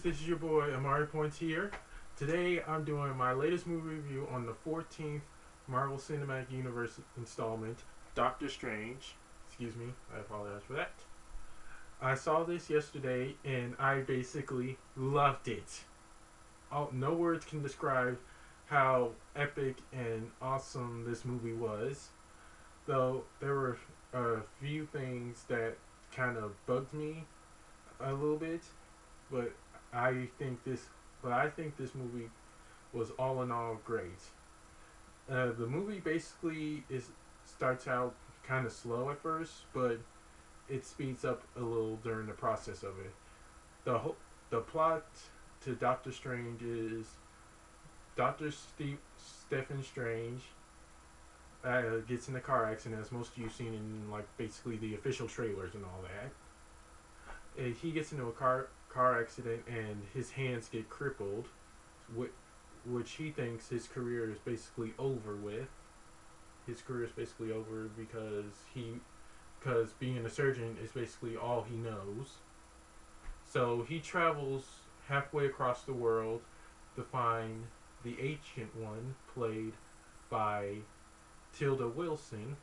This is your boy Amari Points here. Today I'm doing my latest movie review on the 14th Marvel Cinematic Universe installment, Doctor Strange. Excuse me, I apologize for that. I saw this yesterday and I basically loved it. No words can describe how epic and awesome this movie was. Though there were a few things that kind of bugged me a little bit, but I think this, I think this movie was all in all great. The movie basically is starts out kind of slow at first, but it speeds up a little during the process of it. The plot to Doctor Strange is Stephen Strange gets in a car accident, as most of you've seen in like basically the official trailers and all that. He gets into a car accident and his hands get crippled, which he thinks his career is basically over with. His career is basically over because being a surgeon is basically all he knows. So he travels halfway across the world to find the Ancient One, played by Tilda Wilson,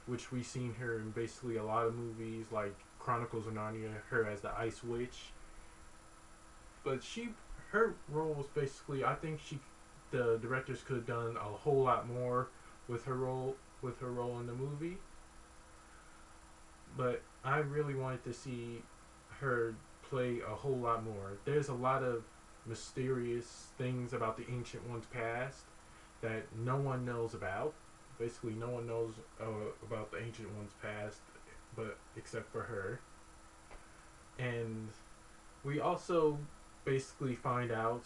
which we've seen her in basically a lot of movies like Chronicles of Narnia, her as the Ice Witch. But her role was basically, I think the directors could have done a whole lot more with her role in the movie. But I really wanted to see her play a whole lot more. There's a lot of mysterious things about the Ancient One's past that no one knows about. Basically, no one knows about the Ancient One's past, but except for her. And we also basically find out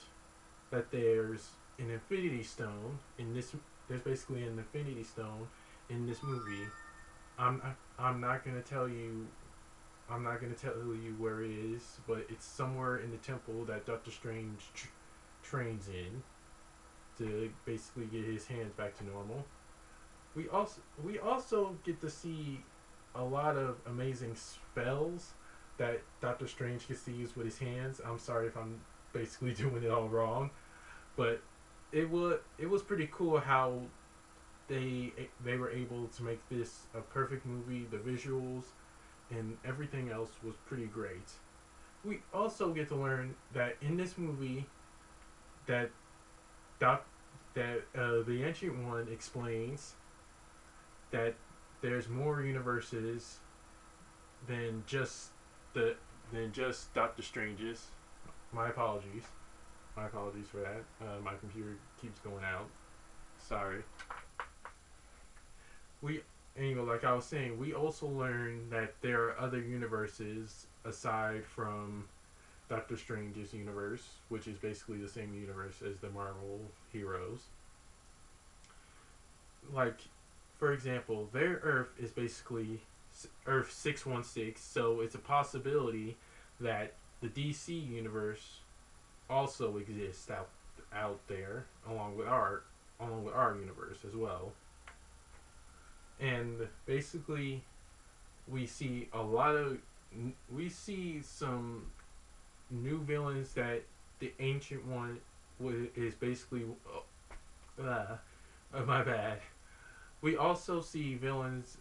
that there's an Infinity Stone in this. There's basically an Infinity Stone in this movie. I'm I'm not gonna tell you. I'm not gonna tell you where it is, but it's somewhere in the temple that Doctor Strange trains in to basically get his hands back to normal. We also get to see a lot of amazing spells that Doctor Strange gets to use with his hands. I'm sorry if I'm basically doing it all wrong, but it was pretty cool how they were able to make this a perfect movie. The visuals and everything else was pretty great. We also get to learn that in this movie that doc that the Ancient One explains that there's more universes than just the than just Doctor Strange's. My apologies. My apologies for that. My computer keeps going out. Sorry. We Anyway, like I was saying, we also learn that there are other universes aside from Doctor Strange's universe, which is basically the same universe as the Marvel heroes. Like, for example, their Earth is basically Earth 616, so it's a possibility that the DC universe also exists out there along with our universe as well. And basically, we see a lot of we see some new villains that the Ancient One is basically. My bad. We also see villains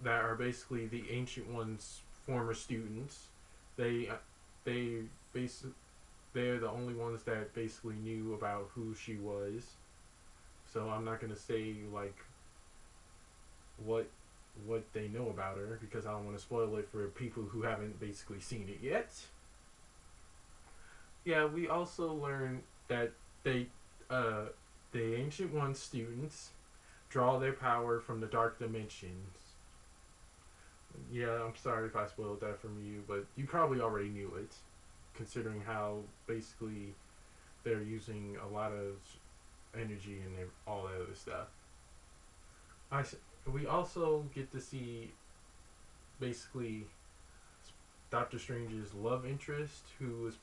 that are basically the Ancient One's former students. They they basically they're the only ones that basically knew about who she was. So I'm not gonna say like what what they know about her because I don't want to spoil it for people who haven't basically seen it yet. Yeah, we also learn that they uh the Ancient One students draw their power from the dark dimensions. Yeah, I'm sorry if I spoiled that from you, but you probably already knew it, considering how basically they're using a lot of energy and all that other stuff. I we also get to see basically Doctor Strange's love interest, who is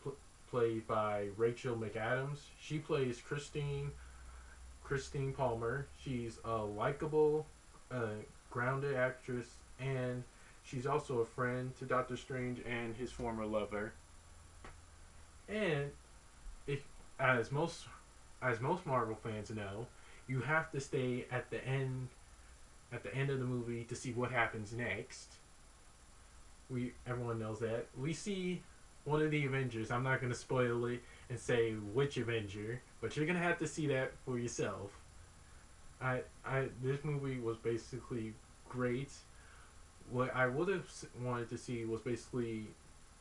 played by Rachel McAdams. She plays Christine Palmer. She's a likable, grounded actress, and she's also a friend to Doctor Strange and his former lover. And if as most Marvel fans know, you have to stay at the end of the movie to see what happens next. We Everyone knows that. We see one of the Avengers. I'm not gonna spoil it and say which Avenger, but you're gonna have to see that for yourself. I This movie was basically great. What I would have wanted to see was basically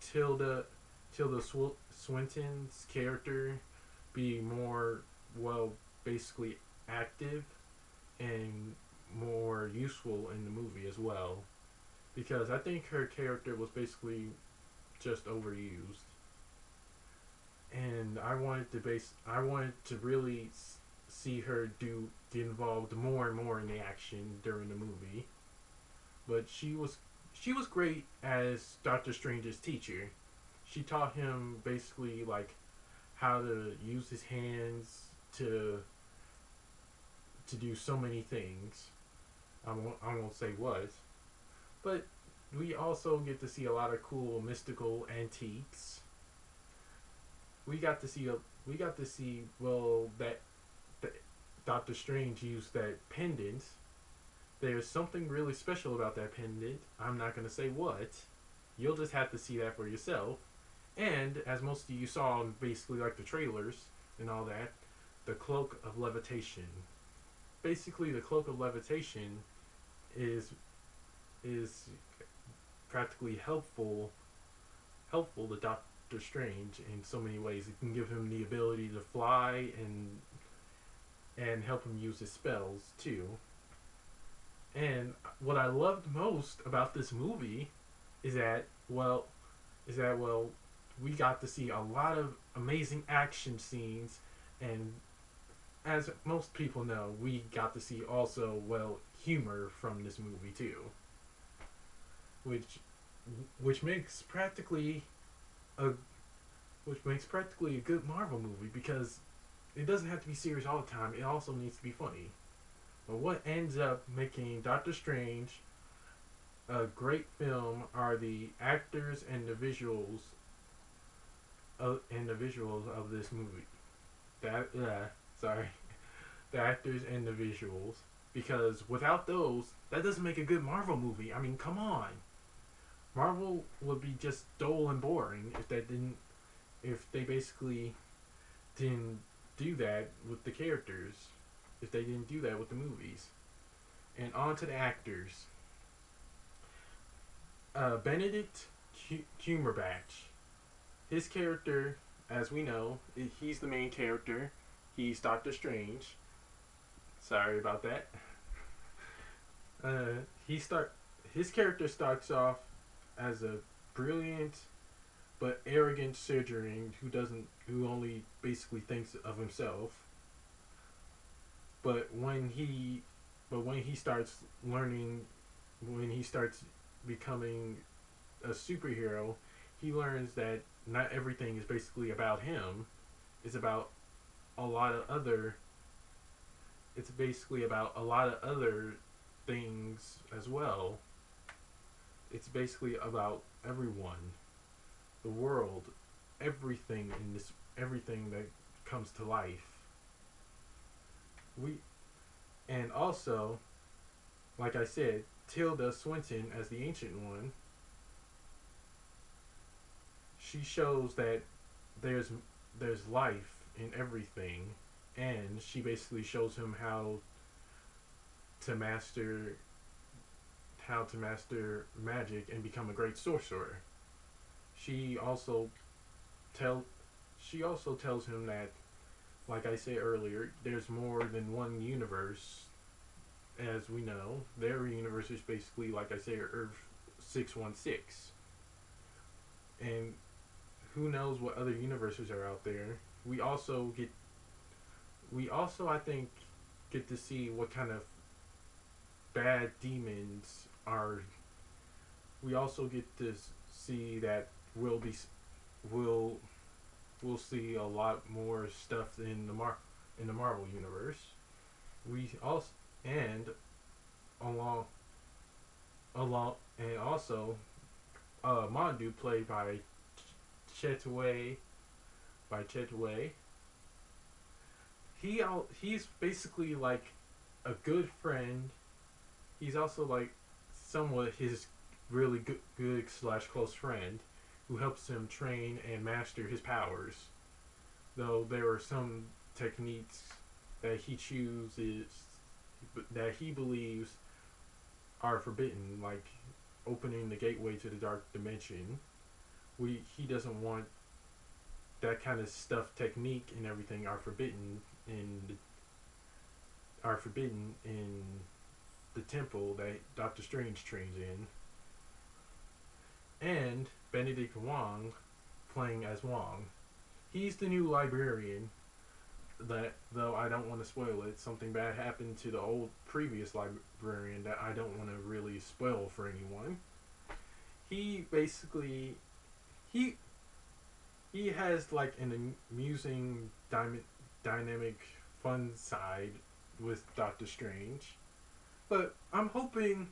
Tilda Swinton's character be more, well, basically active and more useful in the movie as well, because I think her character was basically just overused, and I wanted to really see her get involved more and more in the action during the movie. But she was great as Doctor Strange's teacher. She taught him basically like how to use his hands to do so many things. I won't say what, but we also get to see a lot of cool mystical antiques. We got to see, well, that Doctor Strange used that pendant. There's something really special about that pendant. I'm not gonna say what. You'll just have to see that for yourself. And as most of you saw in basically like the trailers and all that, the cloak of levitation. Basically, the cloak of levitation is is practically helpful to Doctor Strange in so many ways. It can give him the ability to fly and help him use his spells too. And what I loved most about this movie is that we got to see a lot of amazing action scenes, and as most people know, we got to see also, well, humor from this movie too, which which makes practically a a good Marvel movie, because it doesn't have to be serious all the time. It also needs to be funny. But what ends up making Doctor Strange a great film are the actors and the visuals of this movie. That sorry, the actors and the visuals. Because without those, that doesn't make a good Marvel movie. I mean, come on. Marvel would be just dull and boring if they basically didn't do that with the characters. If they didn't do that with the movies. And on to the actors. Benedict Cumberbatch. His character, as we know, he's the main character. He's Doctor Strange. Sorry about that. Uh, he start His character starts off as a brilliant but arrogant surgeon who only basically thinks of himself. But when he starts learning, when he starts becoming a superhero, he learns that not everything is basically about him. It's about a lot of other. It's basically about a lot of other things as well. It's basically about everyone, the world, everything that comes to life. We and also, like I said, Tilda Swinton as the Ancient One. She shows that there's there's life in everything, and she basically shows him to master to master magic and become a great sorcerer. She also tell she also tells him that, like I said earlier, there's more than one universe. As we know, their universe is basically, like I said, Earth 616, and who knows what other universes are out there. We also, I think, get to see what kind of bad demons are. We also get to see that we'll we'll see a lot more stuff in the Marvel universe. We also and along and also Mondu, played by Chetaway by Chetway. He's basically like a good friend. He's also like somewhat his really good slash close friend who helps him train and master his powers. Though there are some techniques that he chooses that he believes are forbidden, like opening the gateway to the dark dimension. He doesn't want that kind of stuff. Technique and everything are forbidden in the temple that Doctor Strange trains in. And Benedict Wong playing as Wong. He's the new librarian. That, though I don't want to spoil it, something bad happened to the old previous librarian that I don't want to really spoil for anyone. He basically he he has like an amusing dynamic fun side with Doctor Strange. But I'm hoping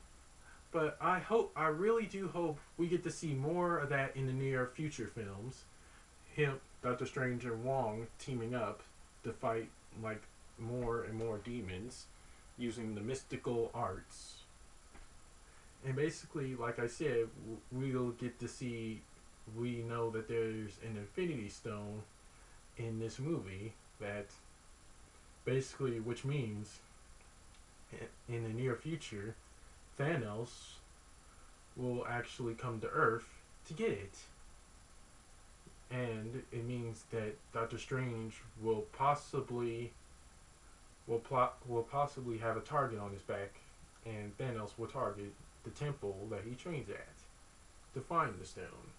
but I really do hope we get to see more of that in the near future films. Him, Doctor Strange, and Wong teaming up to fight like more and more demons using the mystical arts. And basically, like I said, we'll get to see. We know that there's an Infinity Stone in this movie that basically, which means in the near future, Thanos will actually come to Earth to get it. And it means that Doctor Strange will possibly have a target on his back, and Thanos will target the temple that he trains at to find the stone.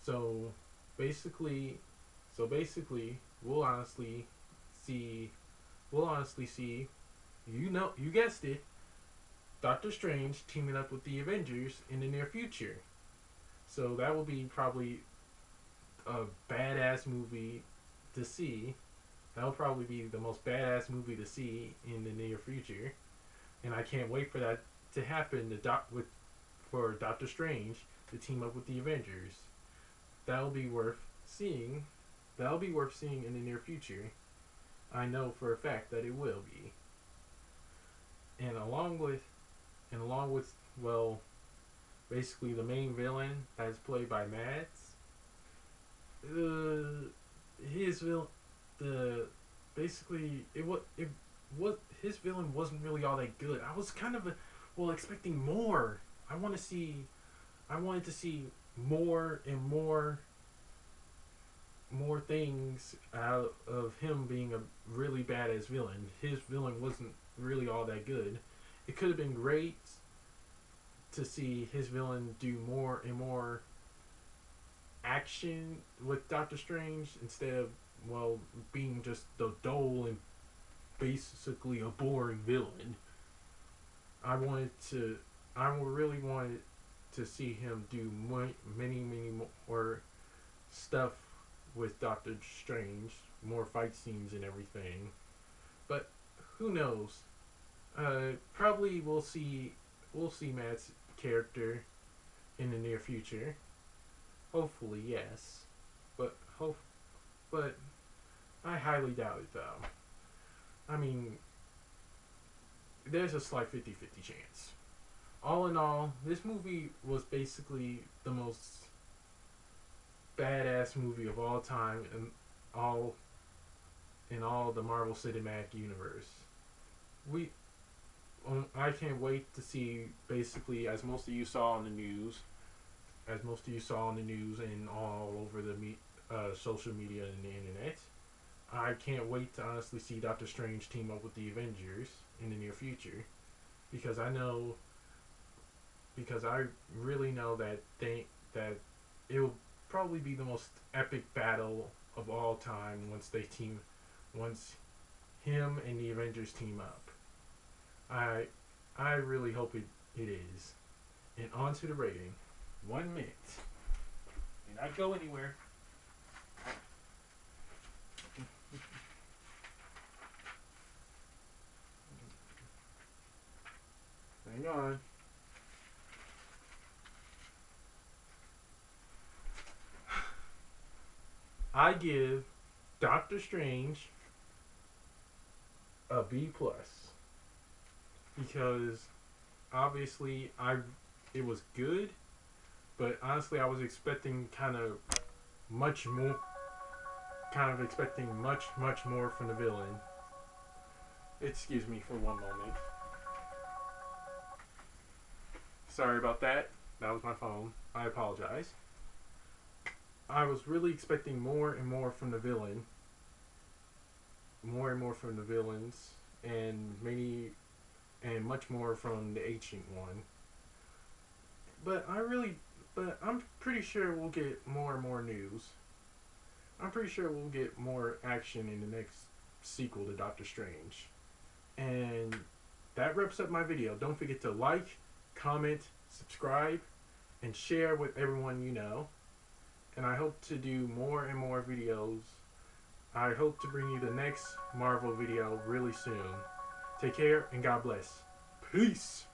So basically, we'll honestly see, you guessed it, Doctor Strange teaming up with the Avengers in the near future. So that will be probably a badass movie to see. That'll probably be the most badass movie to see in the near future, and I can't wait for that to happen. For Doctor Strange to team up with the Avengers. That'll be worth seeing. That'll be worth seeing in the near future. I know for a fact that it will be. And along with well, basically the main villain as played by Mads. His villain, the basically it was his villain wasn't really all that good. I was kind of expecting more. I wanted to see more and more things out of him being a really badass villain. His villain wasn't really all that good. It could have been great to see his villain do more and more action with Doctor Strange instead of being just the dull and basically a boring villain. I really wanted to see him do many more stuff with Doctor Strange, more fight scenes and everything. But who knows? Probably we'll see Matt's character in the near future. Hopefully, yes. But but I highly doubt it though. I mean, there's a slight 50-50 chance. All in all, this movie was basically the most badass movie of all time all in all the Marvel Cinematic Universe. We I can't wait to see basically as most of you saw on the news and all over the social media and the internet. I can't wait to honestly see Doctor Strange team up with the Avengers in the near future because I really know that it will probably be the most epic battle of all time once him and the Avengers team up. I really hope it is. And on to the rating. 1 minute. Do not go anywhere. Hang on. I give Doctor Strange a B plus because obviously it was good, but honestly I was expecting much more, much more from the villain. Excuse me for one moment. Sorry about that. That was my phone. I apologize. I was really expecting more and more from the villain, more and more from the villains, and much more from the ancient one. But I'm pretty sure we'll get more and more news. I'm pretty sure we'll get more action in the next sequel to Doctor Strange. And that wraps up my video. Don't forget to like, comment, subscribe, and share with everyone you know. And I hope to do more and more videos. I hope to bring you the next Marvel video really soon. Take care and God bless. Peace.